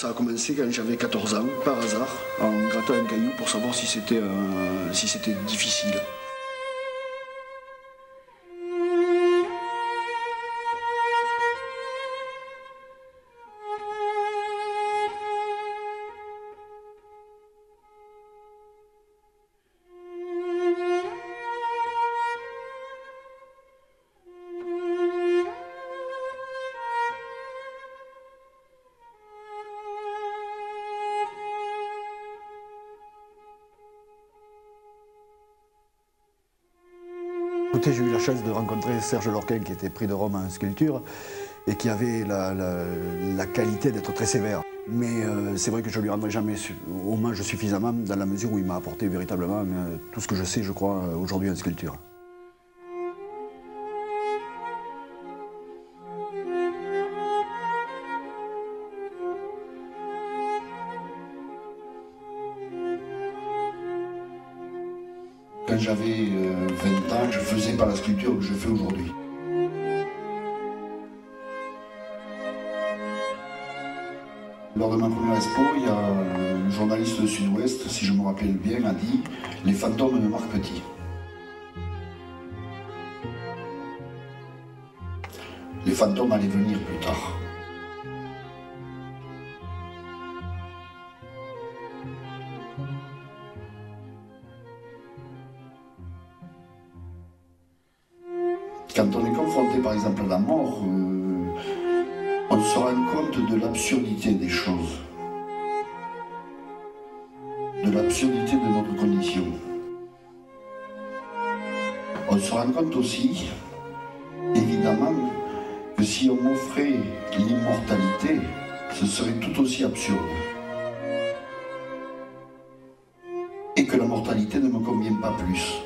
Ça a commencé quand j'avais 14 ans, par hasard, en grattant un caillou pour savoir si c'était difficile. Écoutez, j'ai eu la chance de rencontrer Serge Lorquin qui était prix de Rome en sculpture et qui avait la qualité d'être très sévère. Mais c'est vrai que je ne lui rendrai jamais hommage suffisamment dans la mesure où il m'a apporté véritablement tout ce que je sais, je crois, aujourd'hui en sculpture. Quand j'avais 20 ans, je faisais pas la sculpture que je fais aujourd'hui. Lors de ma première expo, il y a le journaliste de Sud-Ouest, si je me rappelle bien, a dit « Les fantômes de Marc Petit ». Les fantômes allaient venir plus tard. Quand on est confronté par exemple à la mort, on se rend compte de l'absurdité des choses, de l'absurdité de notre condition. On se rend compte aussi, évidemment, que si on m'offrait l'immortalité, ce serait tout aussi absurde. Et que la mortalité ne me convient pas plus.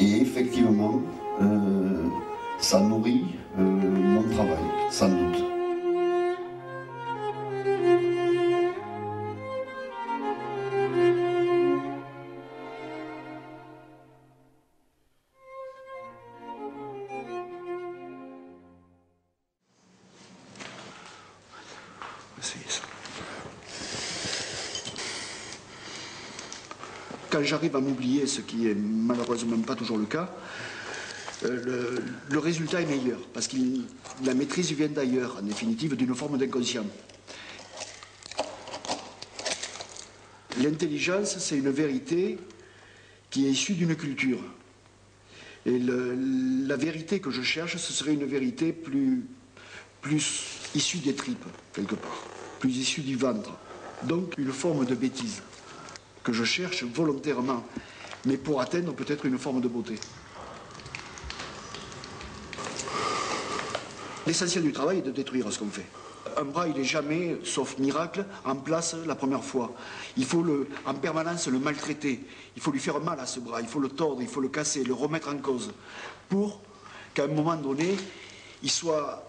Et effectivement, ça nourrit mon travail, sans doute. Quand j'arrive à m'oublier, ce qui est malheureusement pas toujours le cas, le résultat est meilleur, parce que la maîtrise vient d'ailleurs, en définitive, d'une forme d'inconscient. L'intelligence, c'est une vérité qui est issue d'une culture. Et la vérité que je cherche, ce serait une vérité plus issue des tripes, quelque part, plus issue du ventre. Donc une forme de bêtise que je cherche volontairement, mais pour atteindre peut-être une forme de beauté. L'essentiel du travail est de détruire ce qu'on fait. Un bras, il n'est jamais, sauf miracle, en place la première fois. Il faut en permanence le maltraiter. Il faut lui faire mal à ce bras. Il faut le tordre, il faut le casser, le remettre en cause. Pour qu'à un moment donné, il soit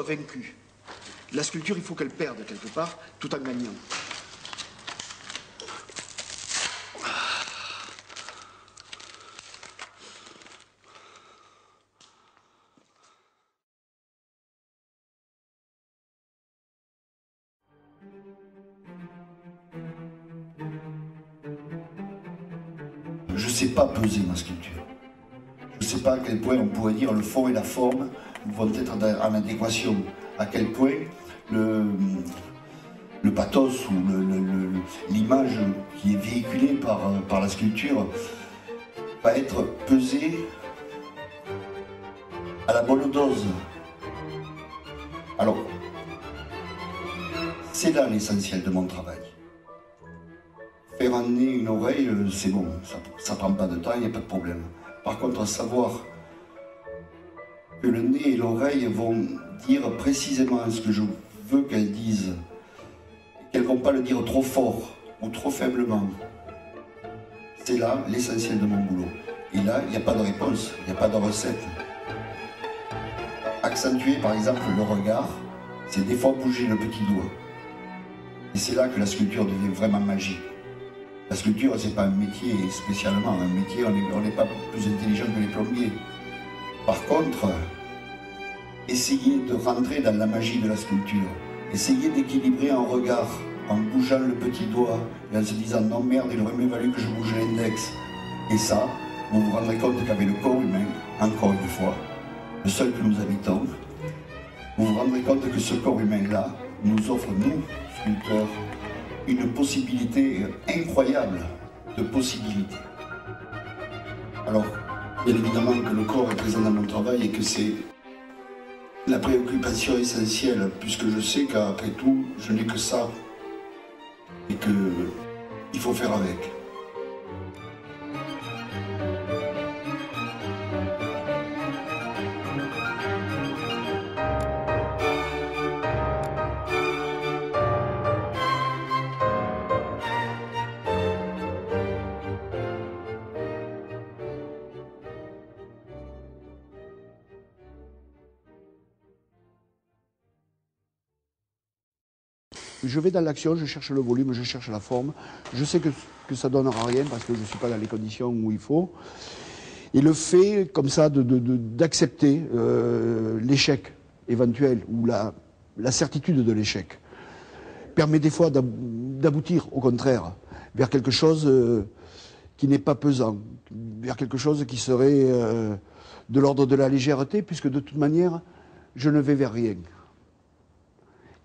vaincu. La sculpture, il faut qu'elle perde quelque part, tout en gagnant. Je ne sais pas peser ma sculpture. Je ne sais pas à quel point on pourrait dire le fond et la forme vont être en adéquation. À quel point le pathos ou l'image qui est véhiculée par la sculpture va être pesée à la bonne dose. Alors, c'est là l'essentiel de mon travail. Faire un nez, une oreille, c'est bon, ça prend pas de temps, il n'y a pas de problème. Par contre, savoir que le nez et l'oreille vont dire précisément ce que je veux qu'elles disent, qu'elles ne vont pas le dire trop fort ou trop faiblement, c'est là l'essentiel de mon boulot. Et là, il n'y a pas de réponse, il n'y a pas de recette. Accentuer par exemple le regard, c'est des fois bouger le petit doigt. Et c'est là que la sculpture devient vraiment magique. La sculpture, c'est pas un métier spécialement. Un métier, on n'est pas plus intelligent que les plombiers. Par contre, essayer de rentrer dans la magie de la sculpture, essayer d'équilibrer un regard en bougeant le petit doigt et en se disant non merde, il aurait mieux valu que je bouge l'index. Et ça, vous vous rendrez compte qu'avec le corps humain, encore une fois, le seul que nous habitons, vous vous rendrez compte que ce corps humain-là nous offre, nous, sculpteurs, une possibilité incroyable de possibilités. Alors, bien évidemment que le corps est présent dans mon travail et que c'est la préoccupation essentielle, puisque je sais qu'après tout, je n'ai que ça et qu'il faut faire avec. Je vais dans l'action, je cherche le volume, je cherche la forme. Je sais que ça ne donnera rien parce que je ne suis pas dans les conditions où il faut. Et le fait, comme ça, d'accepter l'échec éventuel ou la certitude de l'échec permet des fois d'aboutir, au contraire, vers quelque chose qui n'est pas pesant, vers quelque chose qui serait de l'ordre de la légèreté, puisque de toute manière, je ne vais vers rien.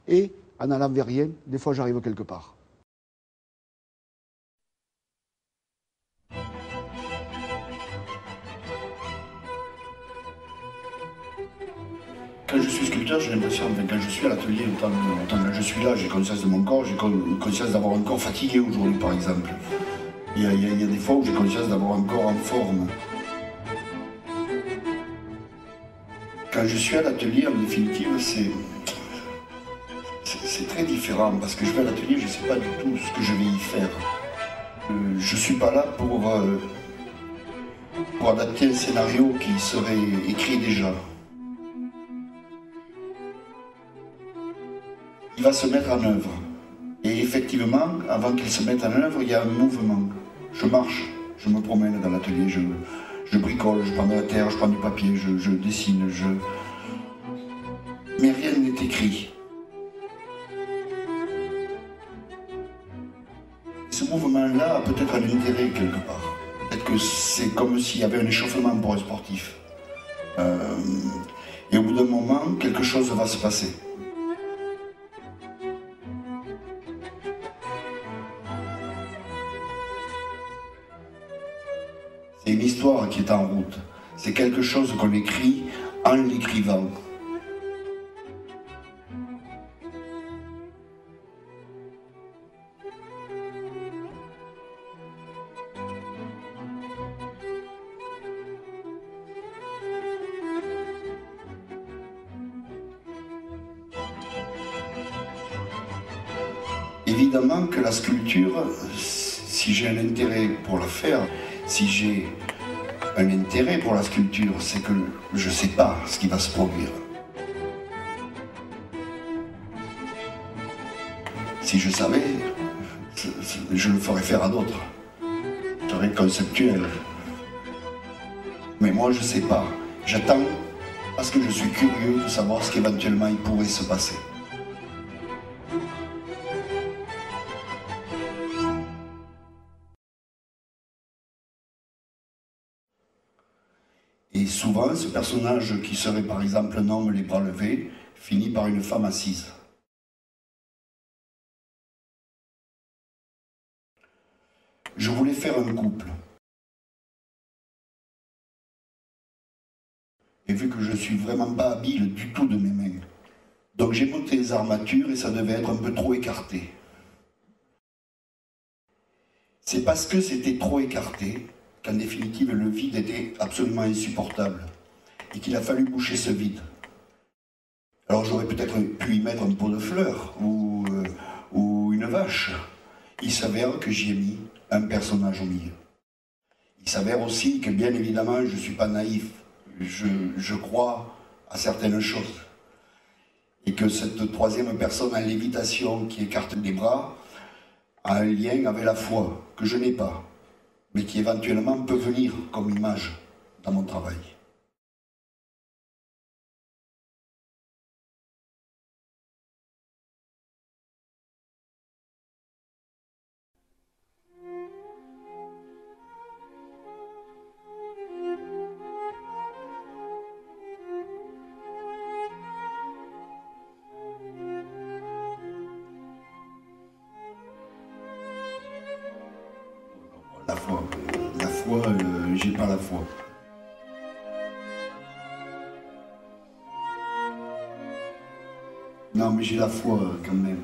Et en allant vers rien, des fois j'arrive quelque part. Quand je suis sculpteur, j'ai l'impression, quand je suis à l'atelier, autant que je suis là, j'ai conscience de mon corps, j'ai conscience d'avoir un corps fatigué aujourd'hui par exemple. Il y a des fois où j'ai conscience d'avoir un corps en forme. Quand je suis à l'atelier, en définitive, c'est très différent parce que je vais à l'atelier, je ne sais pas du tout ce que je vais y faire. Je ne suis pas là pour adapter un scénario qui serait écrit déjà. Il va se mettre en œuvre. Et effectivement, avant qu'il se mette en œuvre, il y a un mouvement. Je marche, je me promène dans l'atelier, je bricole, je prends de la terre, je prends du papier, je dessine, mais rien n'est écrit. Ce mouvement-là a peut-être un intérêt quelque part. Peut-être que c'est comme s'il y avait un échauffement pour un sportif. Et au bout d'un moment, quelque chose va se passer. C'est une histoire qui est en route. C'est quelque chose qu'on écrit en l'écrivant. Évidemment que la sculpture, si j'ai un intérêt pour la faire, si j'ai un intérêt pour la sculpture, c'est que je ne sais pas ce qui va se produire. Si je savais, je le ferais faire à d'autres. Je serais conceptuel. Mais moi, je ne sais pas. J'attends parce que je suis curieux de savoir ce qu'éventuellement il pourrait se passer. Et souvent, ce personnage qui serait par exemple un homme les bras levés, finit par une femme assise. Je voulais faire un couple. Et vu que je ne suis vraiment pas habile du tout de mes mains, donc j'ai monté les armatures et ça devait être un peu trop écarté. C'est parce que c'était trop écarté qu'en définitive le vide était absolument insupportable et qu'il a fallu boucher ce vide. Alors j'aurais peut-être pu y mettre un pot de fleurs ou une vache. Il s'avère que j'y ai mis un personnage au milieu. Il s'avère aussi que bien évidemment je ne suis pas naïf, je crois à certaines choses. Et que cette troisième personne en lévitation qui écarte les bras a un lien avec la foi que je n'ai pas, mais qui éventuellement peut venir comme image dans mon travail. La foi, j'ai pas la foi. Non, mais j'ai la foi quand même.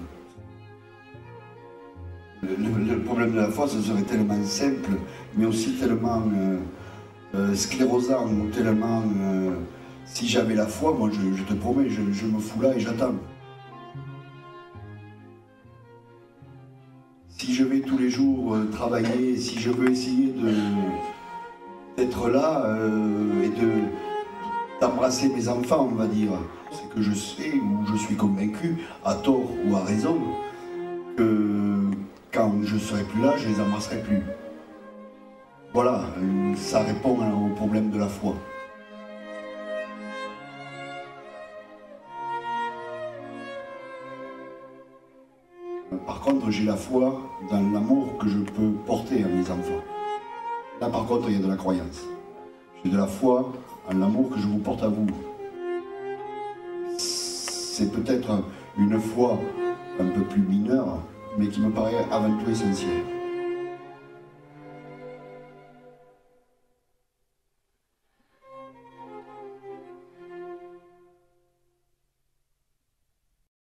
Le problème de la foi, ce serait tellement simple, mais aussi tellement sclérosant, ou tellement... si j'avais la foi, moi je te promets, je me fous là et j'attends. Si je vais tous les jours travailler, si je veux essayer d'être là et d'embrasser mes enfants, on va dire, c'est que je sais ou je suis convaincu, à tort ou à raison, que quand je ne serai plus là, je les embrasserai plus. Voilà, ça répond au problème de la foi. Par contre, j'ai la foi dans l'amour que je peux porter à mes enfants. Là, par contre, il y a de la croyance. J'ai de la foi en l'amour que je vous porte à vous. C'est peut-être une foi un peu plus mineure, mais qui me paraît avant tout essentielle.